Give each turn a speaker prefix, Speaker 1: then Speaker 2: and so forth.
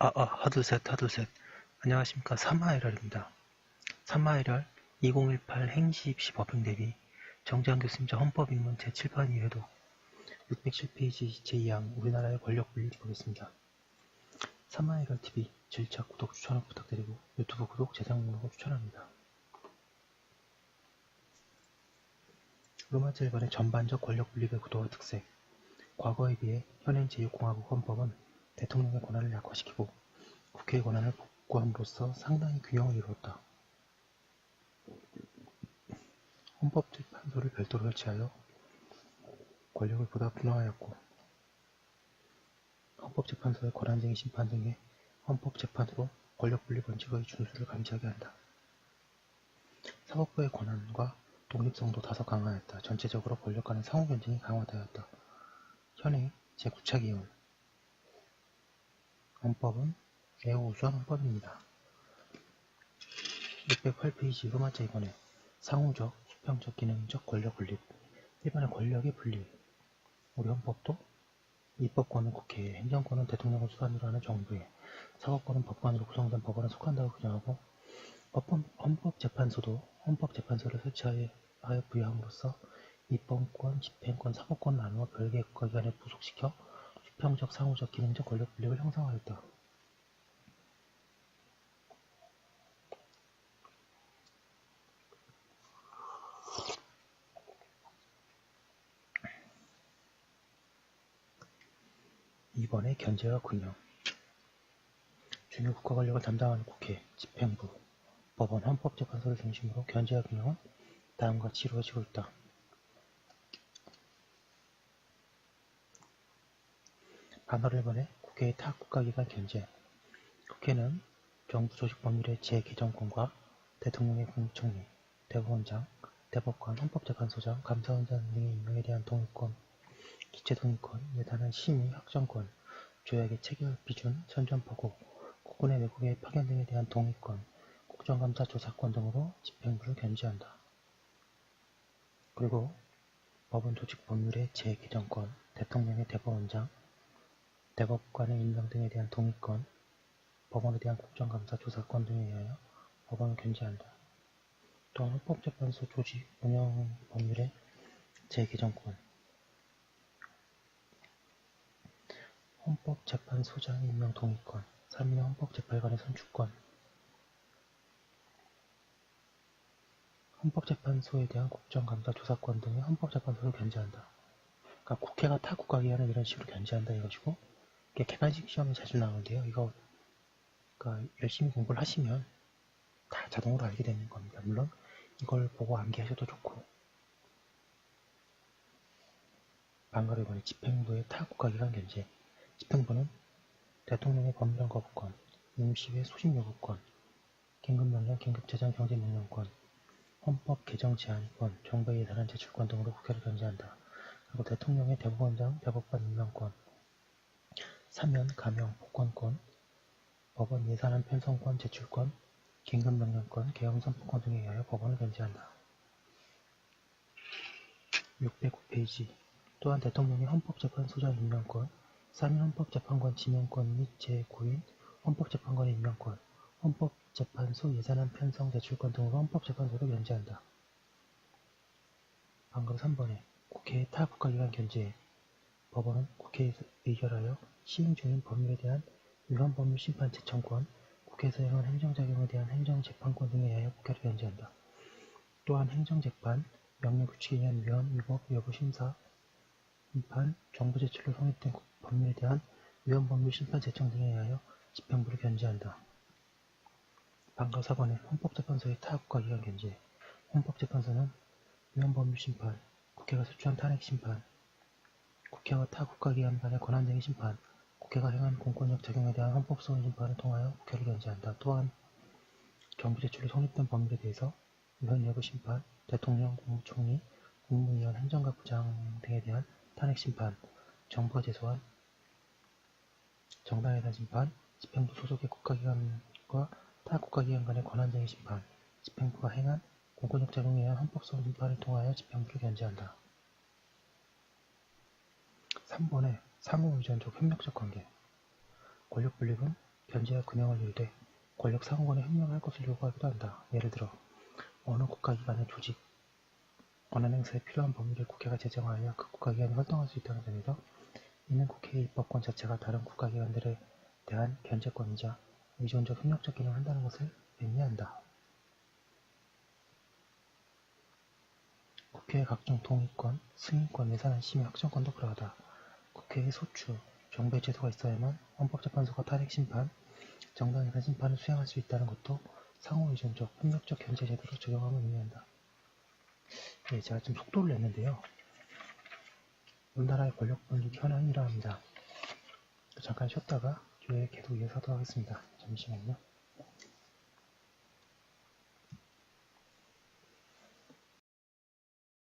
Speaker 1: 하드셋. 안녕하십니까. 3화일월입니다. 3화일월 2018 행시 입시 법행 대비 정재환 교수님자 헌법입문 제7판 이외에도 607페이지 제2항 우리나라의 권력 분리 보겠습니다. 3화일월TV 질차 구독 추천을 부탁드리고 유튜브 구독 재생 목록을 추천합니다. 로마 제1번의 전반적 권력 분립의 구도와 특색. 과거에 비해 현행 제6공화국 헌법은 대통령의 권한을 약화시키고 국회의 권한을 복구함으로써 상당히 균형을 이루었다. 헌법재판소를 별도로 설치하여 권력을 보다 분화하였고 헌법재판소의 권한쟁의 심판 등의 헌법재판으로 권력분리 원칙의 준수를 감시하게 한다. 사법부의 권한과 독립성도 다소 강화하였다. 전체적으로 권력 간의 상호견쟁이 강화되었다. 현행 제9차 헌법은 매우 우수한 헌법입니다. 608페이지 로마자 2번에 상호적, 수평적, 기능적 권력 분립. 1번의 권력의 분립. 우리 헌법도 입법권은 국회에, 행정권은 대통령을 수반으로 하는 정부에, 사법권은 법관으로 구성된 법원에 속한다고 규정하고 헌법재판소도 헌법재판소를 설치하여 부여함으로써 입법권, 집행권, 사법권을 나누어 별개의 국가기관에 부속시켜 수평적, 상호적, 기능적 권력 분립을 형성하였다. 이번에 견제와 균형. 중요 국가 권력을 담당하는 국회, 집행부, 법원, 헌법재판소를 중심으로 견제와 균형은 다음과 같이 이루어지고 있다. 반발 1번에 국회의 타 국가기관 견제. 국회는 정부 조직법률의 재개정권과 대통령의 국무총리, 대법원장, 대법관, 헌법재판소장, 감사원장 등의 임명에 대한 동의권, 기체동의권, 예산안 심의, 확정권, 조약의 체결, 비준, 선전포고, 국군의 외국의 파견 등에 대한 동의권, 국정감사 조사권 등으로 집행부를 견제한다. 그리고 법원 조직 법률의 재개정권, 대통령의 대법원장, 대법관의 임명 등에 대한 동의권, 법원에 대한 국정감사 조사권 등에 의하여 법원을 견제한다. 또한 헌법재판소 조직 운영 법률의 재개정권, 헌법재판소장 임명 동의권, 3인의 헌법재판관의 선출권, 헌법재판소에 대한 국정감사 조사권 등의 헌법재판소를 견제한다. 그러니까 국회가 타 국가기관을 이런 식으로 견제한다 이것이고, 이게 객관식 시험에 자주 나오는데요. 이거 그러니까 열심히 공부를 하시면 다 자동으로 알게 되는 겁니다. 물론 이걸 보고 암기하셔도 좋고. 반가를 보니 집행부의 타 국가기관 견제. 집행부는 대통령의 법령 거부권, 임시회 소집 요구권, 긴급명령, 긴급재정 경제명령권, 헌법 개정 제한권, 정부의 예산안 제출권 등으로 국회를 견제한다. 그리고 대통령의 대법원장, 대법관 임명권, 사면, 감형, 복권권, 법원 예산안 편성권, 제출권, 긴급명령권, 개헌선포권 등에 의하여 법원을 견제한다. 609페이지. 또한 대통령의 헌법재판소장 임명권, 3인 헌법재판관 지명권 및 제9인 헌법재판관의 임명권, 헌법재판소 예산안 편성 제출권 등으로 헌법재판소를 견제한다. 방금 3번에 국회의 타 국가기관 견제. 법원은 국회에서 의결하여 시행 중인 법률에 대한 위헌 법률 심판 제청권, 국회에서 행한 행정작용에 대한 행정재판권 등에 의하여 국회를 견제한다. 또한 행정재판, 명령규칙에 의한 위헌, 위법, 여부 심사, 심판, 정부 제출로 성립된 법률에 대한 위헌 법률 심판 제청 등에 의하여 집행부를 견제한다. 방금 4번에 헌법재판소의 타 국가기관 견제. 헌법재판소는 위헌 법률 심판, 국회가 소추한 탄핵 심판, 국회와 타 국가기관 간의 권한쟁의 심판, 국회가 행한 공권력 작용에 대한 헌법소원 심판을 통하여 국회를 견제한다. 또한 정부 제출로 성립된 법률에 대해서 위헌 여부 심판, 대통령, 국무총리, 국무위원, 행정가 부장 등에 대한 탄핵 심판, 정부가 제소한 정당예산 심판, 집행부 소속의 국가기관과 타 국가기관 간의 권한쟁의 심판, 집행부가 행한 공권력 작용에 의한 헌법소원 심판을 통하여 집행부를 견제한다. 3번에 상호의존적 협력적 관계. 권력 분립은 견제와 균형을 이루되 권력 상호간에 협력할 것을 요구하기도 한다. 예를 들어 어느 국가기관의 조직, 언행 행사에 필요한 법률을 국회가 제정하여 그 국가기관이 활동할 수 있다는 점에서 이는 국회의 입법권 자체가 다른 국가기관들에 대한 견제권이자 의존적 협력적 기능을 한다는 것을 의미한다. 국회의 각종 동의권, 승인권, 예산안 심의, 확정권도 그러하다. 국회의 소추, 정배 제도가 있어야만 헌법재판소가 탄핵 심판, 정당 예산 심판을 수행할 수 있다는 것도 상호 의존적, 협력적 견제 제도를 적용함을 의미한다. 네, 제가 좀 속도를 냈는데요. 우리나라의 권력 분립 현황이 이러합니다. 잠깐 쉬었다가 뒤에 계속 이어서 하도록 하겠습니다. 잠시만요.